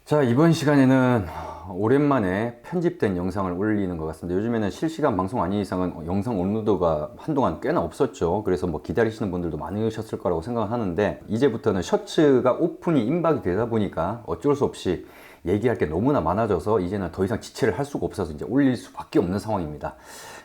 자, 이번 시간에는 오랜만에 편집된 영상을 올리는 것 같습니다. 요즘에는 실시간 방송 아닌 이상은 영상 업로드가 한동안 꽤나 없었죠. 그래서 뭐 기다리시는 분들도 많으셨을 거라고 생각하는데, 이제부터는 셔츠가 오픈이 임박이 되다 보니까 어쩔 수 없이 얘기할 게 너무나 많아져서 이제는 더 이상 지체를 할 수가 없어서 이제 올릴 수밖에 없는 상황입니다.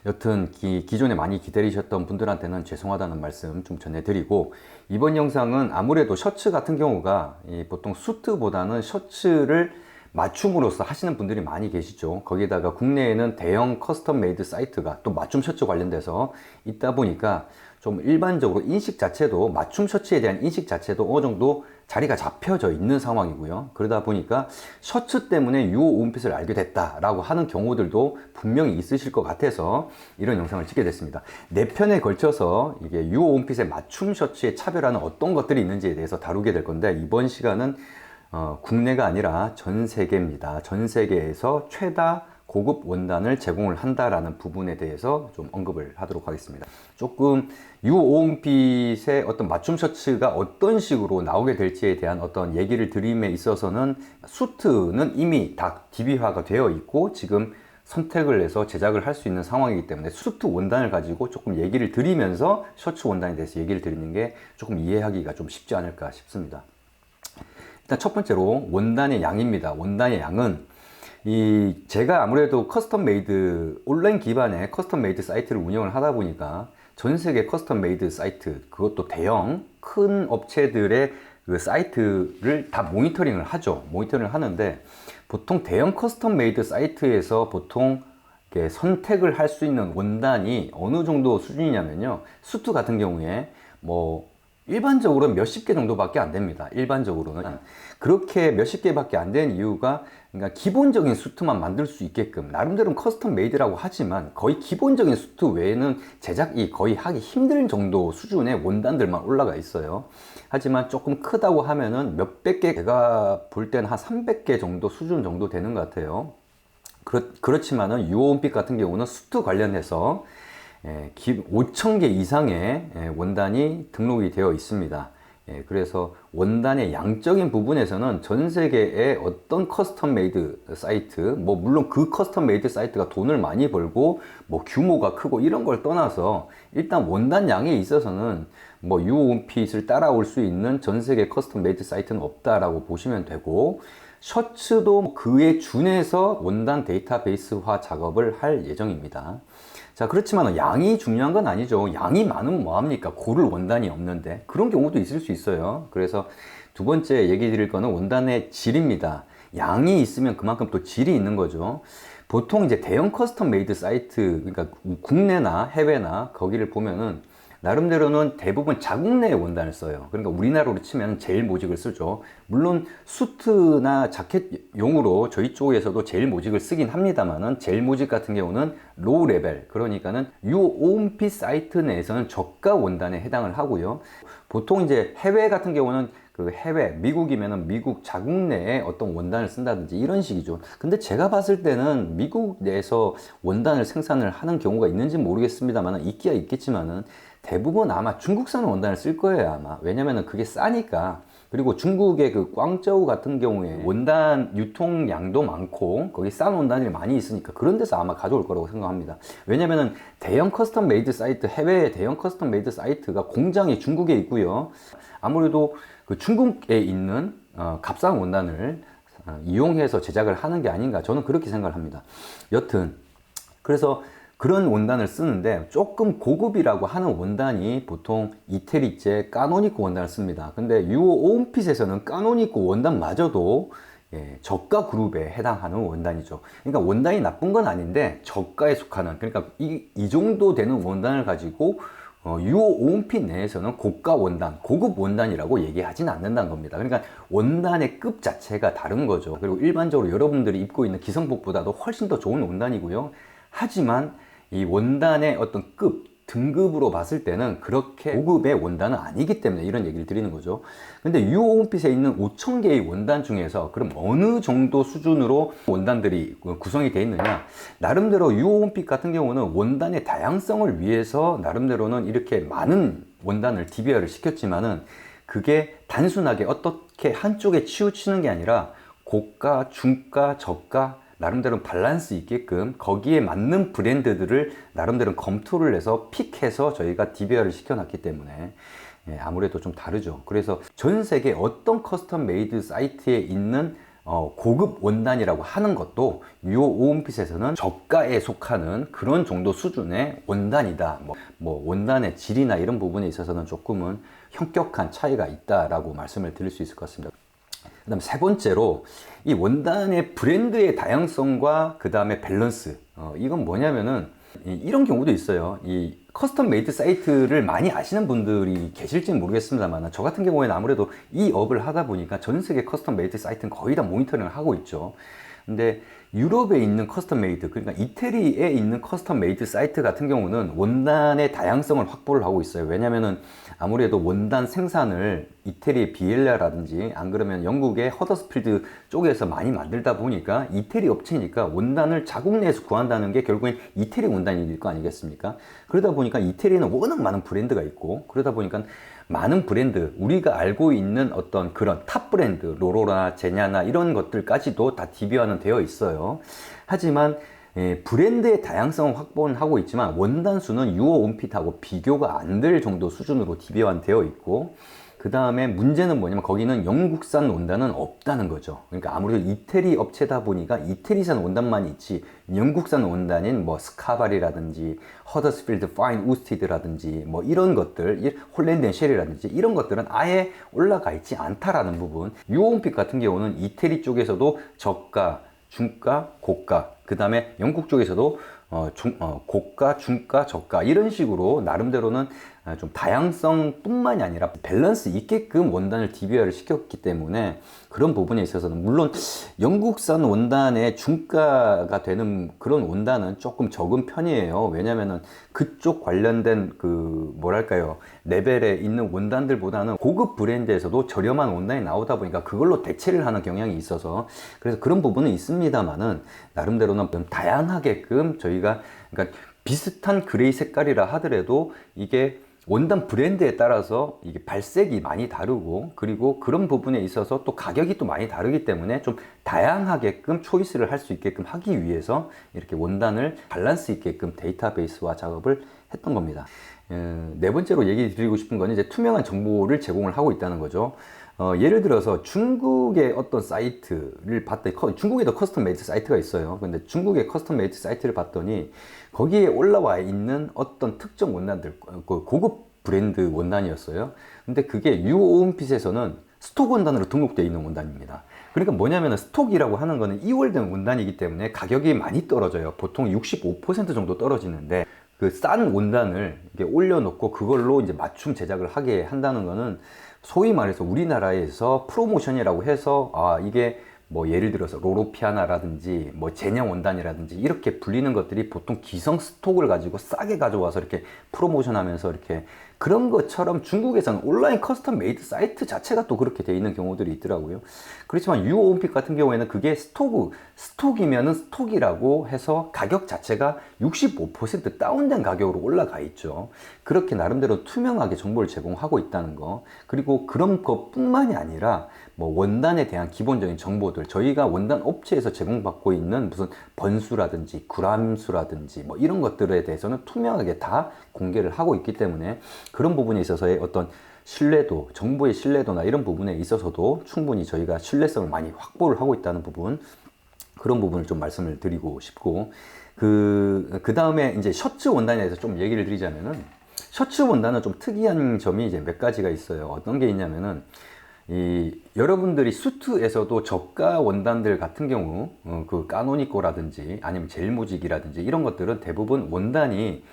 여튼 기존에 많이 기다리셨던 분들한테는 죄송하다는 말씀 좀 전해드리고, 이번 영상은 아무래도 셔츠 같은 경우가 보통 수트보다는 셔츠를 맞춤으로써 하시는 분들이 많이 계시죠. 거기에다가 국내에는 대형 커스텀 메이드 사이트가 또 맞춤 셔츠 관련돼서 있다 보니까 좀 일반적으로 인식 자체도, 맞춤 셔츠에 대한 인식 자체도 어느 정도 자리가 잡혀져 있는 상황이고요. 그러다 보니까 셔츠 때문에 유호 온핏을 알게 됐다라고 하는 경우들도 분명히 있으실 것 같아서 이런 영상을 찍게 됐습니다. 4편에 걸쳐서 이게 유호 온핏의 맞춤 셔츠의 차별화는 어떤 것들이 있는지에 대해서 다루게 될 건데, 이번 시간은 국내가 아니라 전 세계입니다. 전 세계에서 최다 고급 원단을 제공을 한다라는 부분에 대해서 좀 언급을 하도록 하겠습니다. 조금 유오온핏의 어떤 맞춤 셔츠가 어떤 식으로 나오게 될지에 대한 어떤 얘기를 드림에 있어서는, 수트는 이미 다 DB화가 되어 있고 지금 선택을 해서 제작을 할 수 있는 상황이기 때문에 수트 원단을 가지고 조금 얘기를 드리면서 셔츠 원단에 대해서 얘기를 드리는 게 조금 이해하기가 좀 쉽지 않을까 싶습니다. 일단 첫 번째로 원단의 양입니다. 원단의 양은 제가 아무래도 커스텀 메이드, 온라인 기반의 커스텀 메이드 사이트를 운영을 하다 보니까 전 세계 커스텀 메이드 사이트, 그것도 대형 큰 업체들의 그 사이트를 다 모니터링을 하죠. 모니터링을 하는데, 보통 대형 커스텀 메이드 사이트에서 보통 선택을 할 수 있는 원단이 어느 정도 수준이냐면요, 수트 같은 경우에 뭐 일반적으로 몇십 개 정도밖에 안 됩니다. 일반적으로는. 그렇게 몇십 개밖에 안 된 이유가, 그러니까 기본적인 수트만 만들 수 있게끔, 나름대로 커스텀 메이드라고 하지만 거의 기본적인 수트 외에는 제작이 거의 하기 힘들 정도 수준의 원단들만 올라가 있어요. 하지만 조금 크다고 하면은 몇백 개, 제가 볼 때는 한 300개 정도 수준 정도 되는 것 같아요. 그렇지만은 유오온핏 같은 경우는 수트 관련해서 5,000개 이상의 원단이 등록이 되어 있습니다. 그래서 원단의 양적인 부분에서는 전 세계의 어떤 커스텀 메이드 사이트, 뭐 물론 그 커스텀 메이드 사이트가 돈을 많이 벌고 뭐 규모가 크고 이런 걸 떠나서, 일단 원단 양에 있어서는 뭐 유온핏을 따라올 수 있는 전 세계 커스텀 메이드 사이트는 없다라고 보시면 되고, 셔츠도 그에 준해서 원단 데이터베이스화 작업을 할 예정입니다. 자, 그렇지만 양이 중요한 건 아니죠. 양이 많으면 뭐합니까? 고를 원단이 없는데. 그런 경우도 있을 수 있어요. 그래서 두 번째 얘기 드릴 거는 원단의 질입니다. 양이 있으면 그만큼 또 질이 있는 거죠. 보통 이제 대형 커스텀 메이드 사이트, 그러니까 국내나 해외나 거기를 보면은 나름대로는 대부분 자국 내의 원단을 써요. 그러니까 우리나라로 치면 제일 모직을 쓰죠. 물론 수트나 자켓용으로 저희 쪽에서도 제일 모직을 쓰긴 합니다만은, 제일 모직 같은 경우는 로우 레벨, 그러니까는 유오온핏 사이트 내에서는 저가 원단에 해당을 하고요. 보통 이제 해외 같은 경우는 그 해외, 미국이면은 미국 자국 내에 어떤 원단을 쓴다든지 이런 식이죠. 근데 제가 봤을 때는 미국 내에서 원단을 생산을 하는 경우가 있는지 모르겠습니다만, 있기야 있겠지만은 대부분 아마 중국산 원단을 쓸 거예요, 아마. 왜냐면은 그게 싸니까. 그리고 중국의 그 광저우 같은 경우에 원단 유통량도 많고 거기 싼 원단이 많이 있으니까 그런 데서 아마 가져올 거라고 생각합니다. 왜냐면은 대형 커스텀 메이드 사이트, 해외의 대형 커스텀 메이드 사이트가 공장이 중국에 있고요. 아무래도 그 중국에 있는 값싼 원단을 이용해서 제작을 하는 게 아닌가, 저는 그렇게 생각을 합니다. 여튼 그래서 그런 원단을 쓰는데, 조금 고급이라고 하는 원단이 보통 이태리제 까노니코 원단을 씁니다. 근데 유오온핏에서는 까노니코 원단마저도 저가 그룹에 해당하는 원단이죠. 그러니까 원단이 나쁜 건 아닌데 저가에 속하는, 그러니까 이 정도 되는 원단을 가지고 유오온핏 내에서는 고가 원단, 고급 원단이라고 얘기하지는 않는다는 겁니다. 그러니까 원단의 급 자체가 다른 거죠. 그리고 일반적으로 여러분들이 입고 있는 기성복보다도 훨씬 더 좋은 원단이고요. 하지만 이 원단의 어떤 등급으로 봤을 때는 그렇게 고급의 원단은 아니기 때문에 이런 얘기를 드리는 거죠. 근데 유오온핏에 있는 5,000개의 원단 중에서 그럼 어느 정도 수준으로 원단들이 구성이 되어 있느냐? 나름대로 유오온핏 같은 경우는 원단의 다양성을 위해서 나름대로는 이렇게 많은 원단을 DB화를 시켰지만은, 그게 단순하게 어떻게 한쪽에 치우치는 게 아니라 고가, 중가, 저가 나름대로 밸런스 있게끔 거기에 맞는 브랜드들을 나름대로 검토를 해서 픽해서 저희가 DBR을 시켜놨기 때문에 예, 아무래도 좀 다르죠. 그래서 전 세계 어떤 커스텀 메이드 사이트에 있는 고급 원단이라고 하는 것도 요 오온핏에서는 저가에 속하는 그런 정도 수준의 원단이다. 뭐 원단의 질이나 이런 부분에 있어서는 조금은 현격한 차이가 있다라고 말씀을 드릴 수 있을 것 같습니다. 그 다음 세 번째로 이 원단의 브랜드의 다양성과 그 다음에 밸런스, 이건 뭐냐면은 이런 경우도 있어요. 이 커스텀 메이드 사이트를 많이 아시는 분들이 계실지는 모르겠습니다만 저 같은 경우에는 아무래도 이 업을 하다 보니까 전 세계 커스텀 메이드 사이트는 거의 다 모니터링을 하고 있죠. 근데 유럽에 있는 커스텀 메이드, 그러니까 이태리에 있는 커스텀 메이드 사이트 같은 경우는 원단의 다양성을 확보를 하고 있어요. 왜냐면은 아무래도 원단 생산을 이태리의 비엘라라든지 안 그러면 영국의 허더스필드 쪽에서 많이 만들다 보니까 이태리 업체니까 원단을 자국 내에서 구한다는 게 결국엔 이태리 원단일 거 아니겠습니까? 그러다 보니까 이태리에는 워낙 많은 브랜드가 있고 그러다 보니까 많은 브랜드, 우리가 알고 있는 어떤 그런 탑 브랜드, 로로나, 제냐나 이런 것들까지도 다 DB화는 되어 있어요. 하지만 브랜드의 다양성은 확보는 하고 있지만 원단 수는 유어 온핏하고 비교가 안 될 정도 수준으로 DB화는 되어 있고 그 다음에 문제는 뭐냐면 거기는 영국산 원단은 없다는 거죠. 그러니까 아무래도 이태리 업체다 보니까 이태리산 원단만 있지 영국산 원단인 뭐 스카발이라든지 허더스필드 파인 우스티드라든지 뭐 이런 것들, 홀랜드 앤 쉘이라든지 이런 것들은 아예 올라가 있지 않다라는 부분. 유어온핏 같은 경우는 이태리 쪽에서도 저가, 중가, 고가, 그 다음에 영국 쪽에서도 고가, 중가, 저가 이런 식으로 나름대로는 좀 다양성 뿐만이 아니라 밸런스 있게끔 원단을 DB화를 시켰기 때문에 그런 부분에 있어서는 물론 영국산 원단의 중가가 되는 그런 원단은 조금 적은 편이에요. 왜냐면은 그쪽 관련된 그 뭐랄까요 레벨에 있는 원단들보다는 고급 브랜드에서도 저렴한 원단이 나오다 보니까 그걸로 대체를 하는 경향이 있어서 그래서 그런 부분은 있습니다만은 나름대로는 좀 다양하게끔 저희가 그러니까 비슷한 그레이 색깔이라 하더라도 이게 원단 브랜드에 따라서 이게 발색이 많이 다르고 그리고 그런 부분에 있어서 또 가격이 또 많이 다르기 때문에 좀 다양하게끔 초이스를 할 수 있게끔 하기 위해서 이렇게 원단을 밸런스 있게끔 데이터베이스화 작업을 했던 겁니다. 네 번째로 얘기 드리고 싶은 건 이제 투명한 정보를 제공을 하고 있다는 거죠. 예를 들어서 중국의 어떤 사이트를 봤더니 중국에도 커스텀 메이드 사이트가 있어요. 근데 중국의 커스텀 메이드 사이트를 봤더니 거기에 올라와 있는 어떤 특정 원단들, 고급 브랜드 원단이었어요. 근데 그게 유오온핏에서는 스톡 원단으로 등록되어 있는 원단입니다. 그러니까 뭐냐면 스톡이라고 하는 거는 2월된 원단이기 때문에 가격이 많이 떨어져요. 보통 65% 정도 떨어지는데 그 싼 원단을 이렇게 올려놓고 그걸로 이제 맞춤 제작을 하게 한다는 거는 소위 말해서 우리나라에서 프로모션이라고 해서 이게 뭐 예를 들어서 로로피아나라든지 뭐 제냥 원단이라든지 이렇게 불리는 것들이 보통 기성 스톡을 가지고 싸게 가져와서 이렇게 프로모션 하면서 이렇게 그런 것처럼 중국에서는 온라인 커스텀 메이드 사이트 자체가 또 그렇게 돼 있는 경우들이 있더라고요. 그렇지만 유오온핏 같은 경우에는 그게 스톡이면은 스톡이라고 해서 가격 자체가 65% 다운된 가격으로 올라가 있죠. 그렇게 나름대로 투명하게 정보를 제공하고 있다는 거. 그리고 그런 것뿐만이 아니라 뭐 원단에 대한 기본적인 정보들, 저희가 원단 업체에서 제공받고 있는 무슨 번수라든지 그람수라든지 뭐 이런 것들에 대해서는 투명하게 다 공개를 하고 있기 때문에 그런 부분에 있어서의 어떤 신뢰도, 정보의 신뢰도나 이런 부분에 있어서도 충분히 저희가 신뢰성을 많이 확보를 하고 있다는 부분, 그런 부분을 좀 말씀을 드리고 싶고, 그 다음에 이제 셔츠 원단에 대해서 좀 얘기를 드리자면은, 셔츠 원단은 좀 특이한 점이 이제 몇 가지가 있어요. 어떤 게 있냐면은, 여러분들이 수트에서도 저가 원단들 같은 경우, 그 까노니코라든지 아니면 젤무직이라든지 이런 것들은 대부분 원단이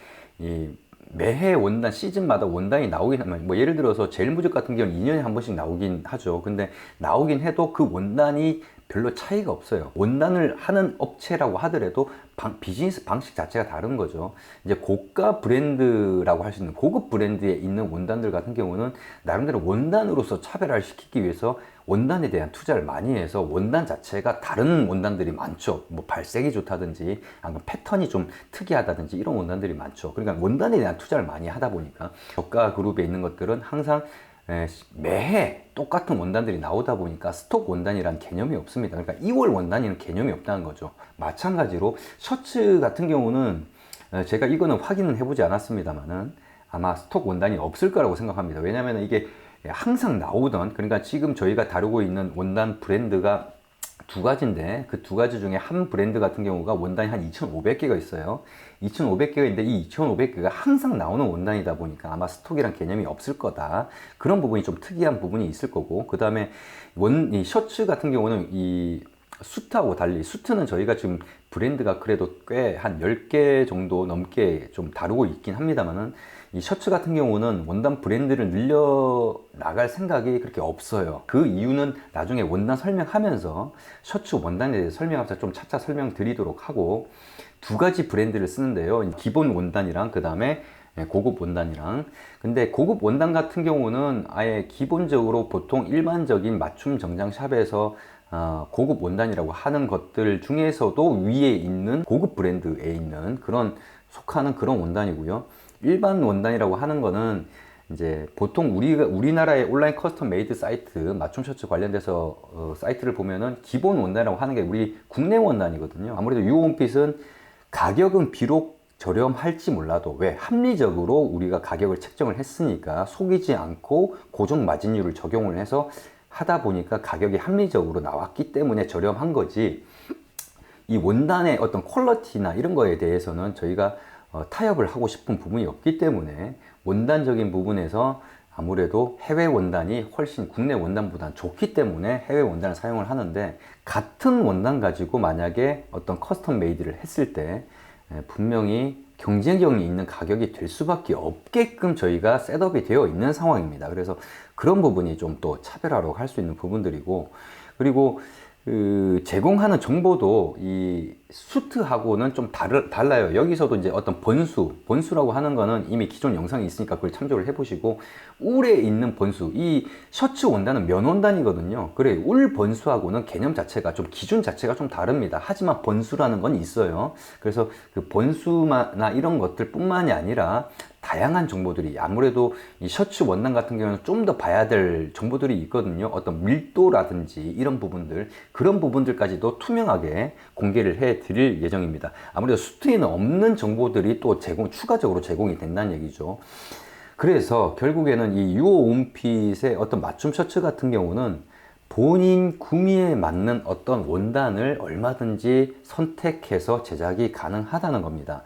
매해 원단 시즌마다 원단이 나오긴 하면 뭐 예를 들어서 젤무직 같은 경우는 2년에 한 번씩 나오긴 하죠. 근데 나오긴 해도 그 원단이 별로 차이가 없어요. 원단을 하는 업체라고 하더라도 비즈니스 방식 자체가 다른 거죠. 이제 고가 브랜드라고 할 수 있는 고급 브랜드에 있는 원단들 같은 경우는 나름대로 원단으로서 차별화를 시키기 위해서 원단에 대한 투자를 많이 해서 원단 자체가 다른 원단들이 많죠. 뭐 발색이 좋다든지 아니면 패턴이 좀 특이하다든지 이런 원단들이 많죠. 그러니까 원단에 대한 투자를 많이 하다 보니까 저가 그룹에 있는 것들은 항상 매해 똑같은 원단들이 나오다 보니까 스톡 원단이란 개념이 없습니다. 그러니까 2월 원단이라는 개념이 없다는 거죠. 마찬가지로 셔츠 같은 경우는 제가 이거는 확인은 해보지 않았습니다만은 아마 스톡 원단이 없을 거라고 생각합니다. 왜냐하면 이게 항상 나오던, 그러니까 지금 저희가 다루고 있는 원단 브랜드가 두 가지인데 그 두 가지 중에 한 브랜드 같은 경우가 원단이 한 2,500개가 있어요. 2,500개가 있는데 이 2,500개가 항상 나오는 원단이다 보니까 아마 스톡이란 개념이 없을 거다. 그런 부분이 좀 특이한 부분이 있을 거고, 그 다음에 이 셔츠 같은 경우는 이 수트하고 달리, 수트는 저희가 지금 브랜드가 그래도 꽤 한 10개 정도 넘게 좀 다루고 있긴 합니다만은, 이 셔츠 같은 경우는 원단 브랜드를 늘려 나갈 생각이 그렇게 없어요. 그 이유는 나중에 원단 설명하면서 셔츠 원단에 대해서 설명하면서 좀 차차 설명드리도록 하고, 두 가지 브랜드를 쓰는데요. 기본 원단이랑 그 다음에 고급 원단이랑. 근데 고급 원단 같은 경우는 아예 기본적으로 보통 일반적인 맞춤 정장 샵에서 고급 원단이라고 하는 것들 중에서도 위에 있는 고급 브랜드에 있는 그런 속하는 그런 원단이고요. 일반 원단이라고 하는 거는 이제 보통 우리나라의 온라인 커스텀 메이드 사이트, 맞춤 셔츠 관련돼서 사이트를 보면은 기본 원단이라고 하는 게 우리 국내 원단이거든요. 아무래도 유홈핏은 가격은 비록 저렴할지 몰라도, 왜? 합리적으로 우리가 가격을 책정을 했으니까 속이지 않고 고정 마진율을 적용을 해서 하다 보니까 가격이 합리적으로 나왔기 때문에 저렴한 거지, 이 원단의 어떤 퀄리티나 이런 거에 대해서는 저희가 타협을 하고 싶은 부분이 없기 때문에 원단적인 부분에서 아무래도 해외 원단이 훨씬 국내 원단보다 좋기 때문에 해외 원단을 사용을 하는데, 같은 원단 가지고 만약에 어떤 커스텀 메이드를 했을 때 분명히 경쟁력이 있는 가격이 될 수밖에 없게끔 저희가 셋업이 되어 있는 상황입니다. 그래서 그런 부분이 좀 또 차별화로 할 수 있는 부분들이고, 그리고 제공하는 정보도 이 수트하고는 좀 달라요. 여기서도 이제 어떤 번수라고 하는 거는 이미 기존 영상이 있으니까 그걸 참조를 해보시고, 울에 있는 번수, 이 셔츠 원단은 면 원단이거든요. 그래, 울 번수하고는 개념 자체가 좀, 기준 자체가 좀 다릅니다. 하지만 번수라는 건 있어요. 그래서 그 번수나 이런 것들 뿐만이 아니라 다양한 정보들이, 아무래도 이 셔츠 원단 같은 경우는 좀 더 봐야 될 정보들이 있거든요. 어떤 밀도라든지 이런 부분들, 그런 부분들까지도 투명하게 공개를 해 드릴 예정입니다. 아무래도 수트에는 없는 정보들이 또 추가적으로 제공이 된다는 얘기죠. 그래서 결국에는 이 유어온핏의 어떤 맞춤 셔츠 같은 경우는 본인 구미에 맞는 어떤 원단을 얼마든지 선택해서 제작이 가능하다는 겁니다.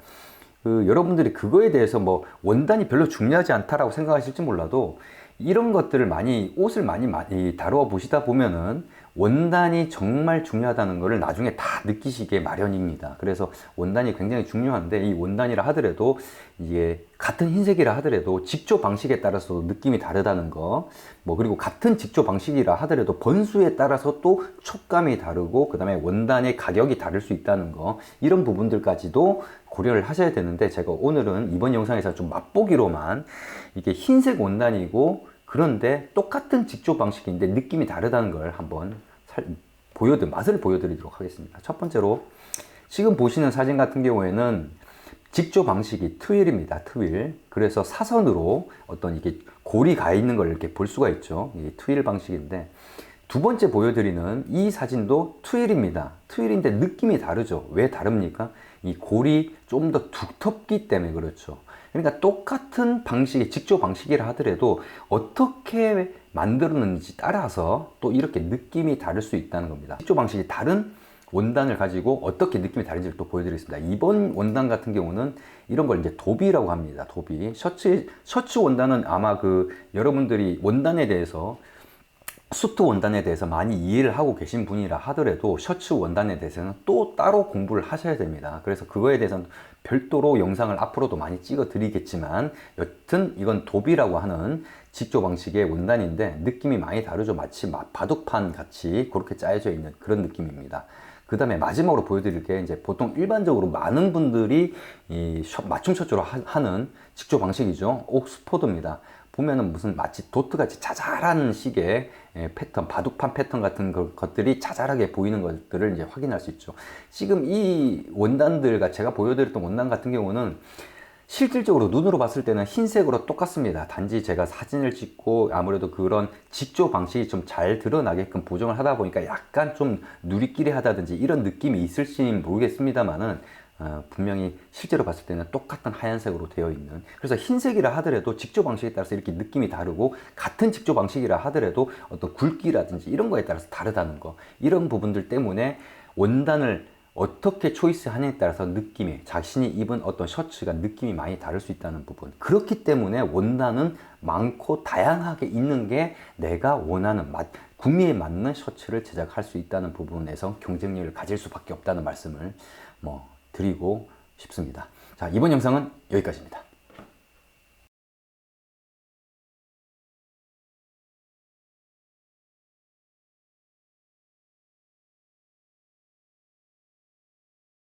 여러분들이 그거에 대해서 뭐 원단이 별로 중요하지 않다라고 생각하실지 몰라도, 이런 것들을 옷을 많이 다루어 보시다 보면은 원단이 정말 중요하다는 것을 나중에 다 느끼시게 마련입니다. 그래서 원단이 굉장히 중요한데, 이 원단이라 하더라도 이게 같은 흰색이라 하더라도 직조 방식에 따라서 느낌이 다르다는 거, 그리고 같은 직조 방식이라 하더라도 번수에 따라서 또 촉감이 다르고, 그 다음에 원단의 가격이 다를 수 있다는 거, 이런 부분들까지도 고려를 하셔야 되는데, 제가 오늘은 이번 영상에서 좀 맛보기로만 이게 흰색 원단이고 그런데 똑같은 직조 방식인데 느낌이 다르다는 걸 한번 맛을 보여드리도록 하겠습니다. 첫 번째로 지금 보시는 사진 같은 경우에는 직조 방식이 트윌입니다. 트윌. 그래서 사선으로 어떤 이게 골이 가 있는 걸 이렇게 볼 수가 있죠. 이게 트윌 방식인데, 두 번째 보여드리는 이 사진도 트윌입니다. 트윌인데 느낌이 다르죠. 왜 다릅니까? 이 골이 좀 더 두텁기 때문에 그렇죠. 그러니까 똑같은 방식의 직조 방식이라 하더라도 어떻게 만들었는지 따라서 또 이렇게 느낌이 다를 수 있다는 겁니다. 직조 방식이 다른 원단을 가지고 어떻게 느낌이 다른지를 또 보여드리겠습니다. 이번 원단 같은 경우는 이런 걸 이제 도비라고 합니다. 도비. 셔츠 원단은 아마 여러분들이 원단에 대해서, 수트 원단에 대해서 많이 이해를 하고 계신 분이라 하더라도 셔츠 원단에 대해서는 또 따로 공부를 하셔야 됩니다. 그래서 그거에 대해서는 별도로 영상을 앞으로도 많이 찍어 드리겠지만, 여튼 이건 도비라고 하는 직조 방식의 원단인데 느낌이 많이 다르죠. 마치 바둑판 같이 그렇게 짜여져 있는 그런 느낌입니다. 그 다음에 마지막으로 보여드릴 게, 이제 보통 일반적으로 많은 분들이 이 맞춤 셔츠로 하는 직조 방식이죠. 옥스포드입니다. 보면은 무슨 마치 도트같이 자잘한 식의 패턴, 바둑판 패턴 같은 것들이 자잘하게 보이는 것들을 이제 확인할 수 있죠. 지금 이 원단들, 제가 보여드렸던 원단 같은 경우는 실질적으로 눈으로 봤을 때는 흰색으로 똑같습니다. 단지 제가 사진을 찍고 아무래도 그런 직조 방식이 좀 잘 드러나게끔 보정을 하다 보니까 약간 좀 누리끼리 하다든지 이런 느낌이 있을지는 모르겠습니다만은 분명히 실제로 봤을 때는 똑같은 하얀색으로 되어 있는, 그래서 흰색이라 하더라도 직조 방식에 따라서 이렇게 느낌이 다르고, 같은 직조 방식이라 하더라도 어떤 굵기라든지 이런 거에 따라서 다르다는 거, 이런 부분들 때문에 원단을 어떻게 초이스하냐에 따라서 느낌이, 자신이 입은 어떤 셔츠가 느낌이 많이 다를 수 있다는 부분, 그렇기 때문에 원단은 많고 다양하게 있는 게 내가 원하는 구미에 맞는 셔츠를 제작할 수 있다는 부분에서 경쟁력을 가질 수밖에 없다는 말씀을 드리고 싶습니다. 자, 이번 영상은 여기까지입니다.